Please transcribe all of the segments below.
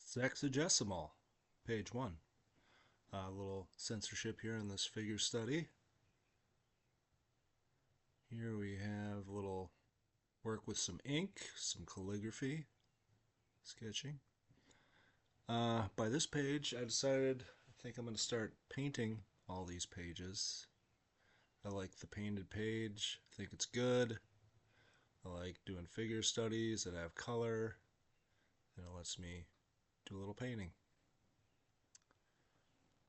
Sexagesimal, page 1. A little censorship here in this figure study. Here we have a little work with some ink, some calligraphy, sketching. By this page, I decided I think I'm going to start painting all these pages. I like the painted page. I think it's good. I like doing figure studies that have color. And it lets me do a little painting.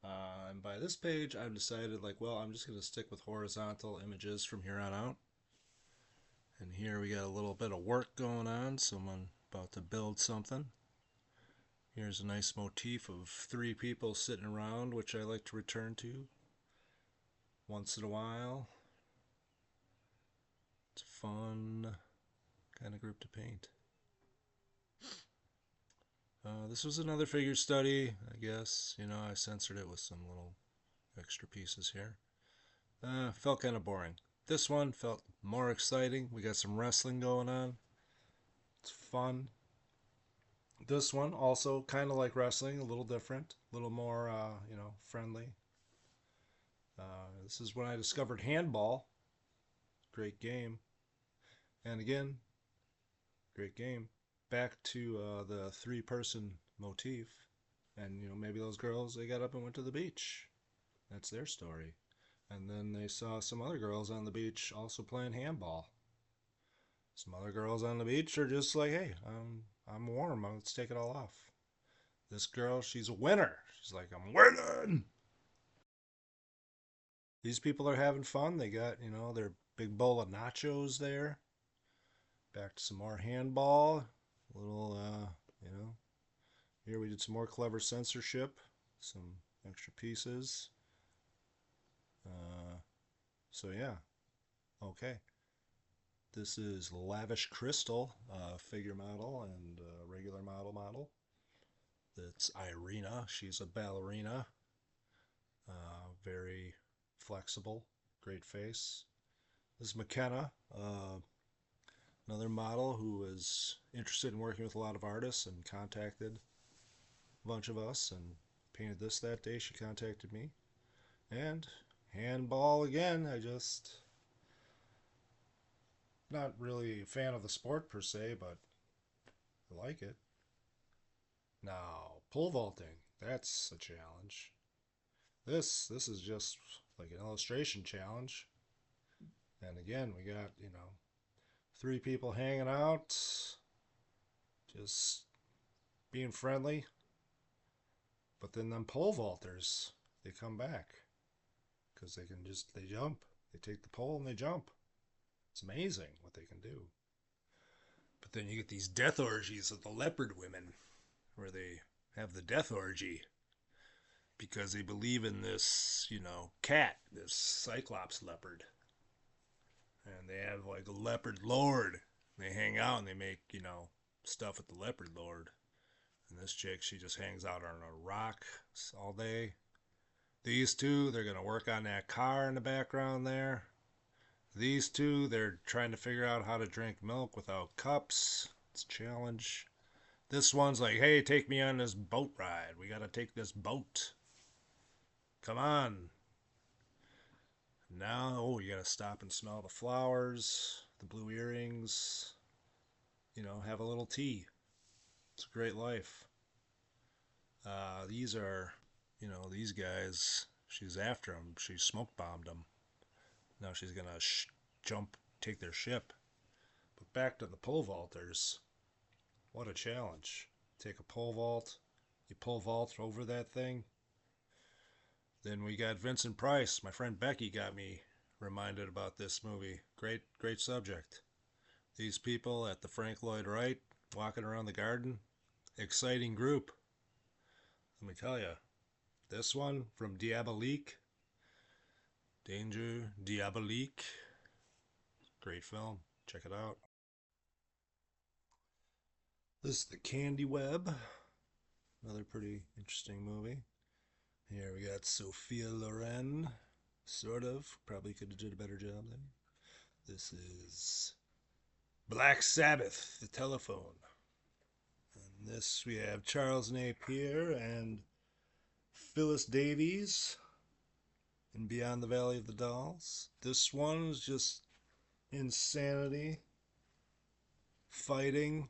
And by this page, I've decided, like, well, I'm just going to stick with horizontal images from here on out. And here we got a little bit of work going on. Someone about to build something. Here's a nice motif of 3 people sitting around, which I like to return to once in a while. It's a fun kind of group to paint. This was another figure study, I guess. You know, I censored it with some little extra pieces here. Felt kind of boring. This one felt more exciting. We got some wrestling going on. It's fun. This one also kind of like wrestling, a little different, a little more, friendly. This is when I discovered handball. Great game. And again, great game. Back to the 3-person motif. And, maybe those girls, they got up and went to the beach. That's their story. And then they saw some other girls on the beach also playing handball. Some other girls on the beach are just like, hey, I'm warm. Let's take it all off. This girl, she's a winner. She's like, I'm winning. These people are having fun. They got, their big bowl of nachos there. Back to some more handball. A little, here we did some more clever censorship. Some extra pieces. So yeah, okay. This is Lavish Crystal, figure model and regular model. That's Irina. She's a ballerina. Very flexible. Great face. This is McKenna, another model who was interested in working with a lot of artists and contacted a bunch of us and painted this that day. She contacted me. And handball again. Not really a fan of the sport per se, but I like it. Now, pole vaulting. That's a challenge. This is just like an illustration challenge. And again, we got, 3 people hanging out, just being friendly. But then them pole vaulters, they come back because they jump. They take the pole and they jump. It's amazing what they can do. But then you get these death orgies of the leopard women, where they have the death orgy because they believe in this, cat, this cyclops leopard. And they have like a leopard lord. They hang out and they make, stuff with the leopard lord. And this chick, she just hangs out on a rock all day. These 2, they're going to work on that car in the background there. These 2, they're trying to figure out how to drink milk without cups. It's a challenge. This one's like, hey, take me on this boat ride. We got to take this boat. Come on. Now, you got to stop and smell the flowers, the blue earrings, have a little tea. It's a great life. These are, these guys, she's after them. She smoke bombed them. Now she's going to take their ship. But back to the pole vaulters. What a challenge. Take a pole vault. You pole vault over that thing. Then we got Vincent Price. My friend Becky got me reminded about this movie. Great subject. These people at the Frank Lloyd Wright walking around the garden. Exciting group. Let me tell you. This one from Diabolique. Danger Diabolique. Great film. Check it out. This is The Candy Web. Another pretty interesting movie. Here we got Sophia Loren. Sort of. Probably could have did a better job there. This is Black Sabbath, The Telephone. And This we have Charles Napier and Phyllis Davies in Beyond the Valley of the Dolls. This one is just insanity, fighting,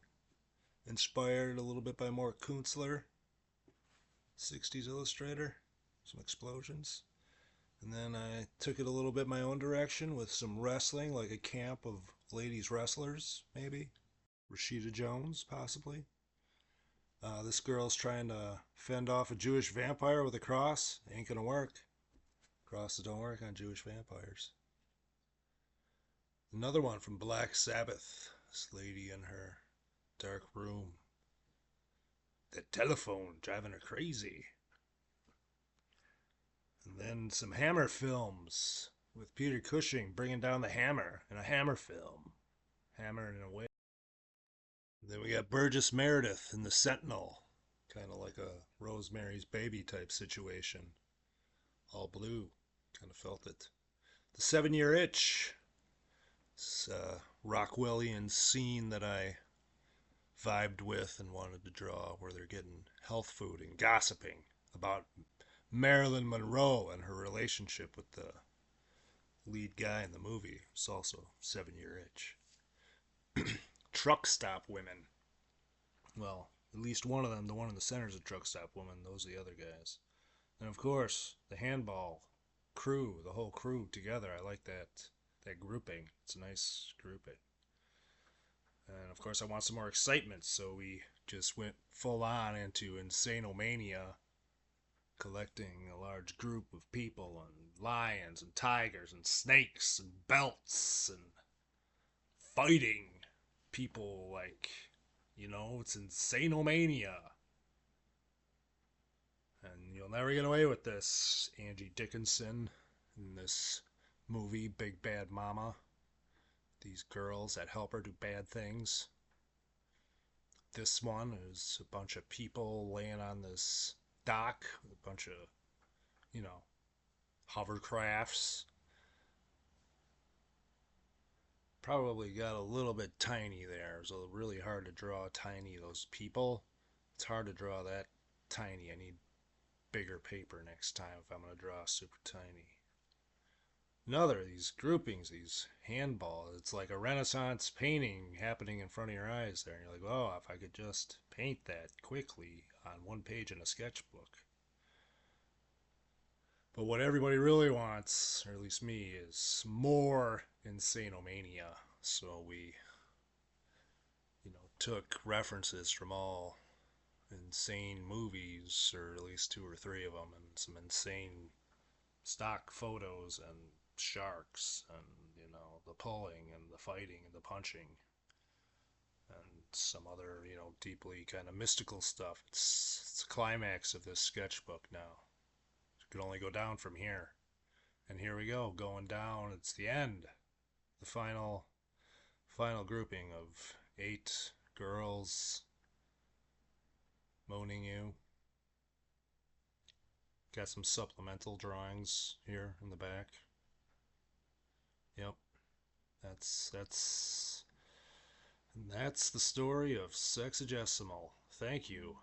inspired a little bit by Mort Kunstler, 60s illustrator, some explosions. And then I took it a little bit my own direction with some wrestling, like a camp of ladies wrestlers, maybe. Rashida Jones, possibly. This girl's trying to fend off a Jewish vampire with a cross. Ain't gonna work. Crosses don't work on Jewish vampires. Another one from Black Sabbath. This lady in her dark room. That telephone driving her crazy. And then some Hammer films with Peter Cushing bringing down the hammer in a Hammer film. Hammering away. And then we got Burgess Meredith in The Sentinel. Kind of like a Rosemary's Baby type situation. All blue. Kind of felt it. The 7-Year Itch. This Rockwellian scene that I vibed with and wanted to draw, where they're getting health food and gossiping about Marilyn Monroe and her relationship with the lead guy in the movie. It's also 7-Year Itch. Truck stop women. Well, at least one of them, the one in the center, is a truck stop woman. Those are the other guys. And of course, the handball crew, the whole crew together. I like that grouping. It's a nice grouping. And of course, I want some more excitement, so we just went full on into Insanomania, collecting a large group of people and lions and tigers and snakes and belts and fighting people like, it's Insanomania. And you'll never get away with this. Angie Dickinson in this movie, Big Bad Mama. These girls that help her do bad things. This one is a bunch of people laying on this dock with a bunch of, hovercrafts. Probably got a little bit tiny there. It was really hard to draw tiny, those people. It's hard to draw that tiny. I need bigger paper next time if I'm going to draw super tiny. Another, these groupings, these handballs. It's like a Renaissance painting happening in front of your eyes there. And you're like, oh, if I could just paint that quickly on one page in a sketchbook. But what everybody really wants, or at least me, is more Insanomania. So we, took references from all insane movies, or at least 2 or 3 of them, and some insane stock photos and sharks and, the pulling and the fighting and the punching and some other, deeply kind of mystical stuff. It's the climax of this sketchbook now. It could only go down from here. And here we go, going down. It's the end. The final grouping of 8 girls moaning you. Got some supplemental drawings here in the back. Yep. That's the story of Sexagesimal. Thank you.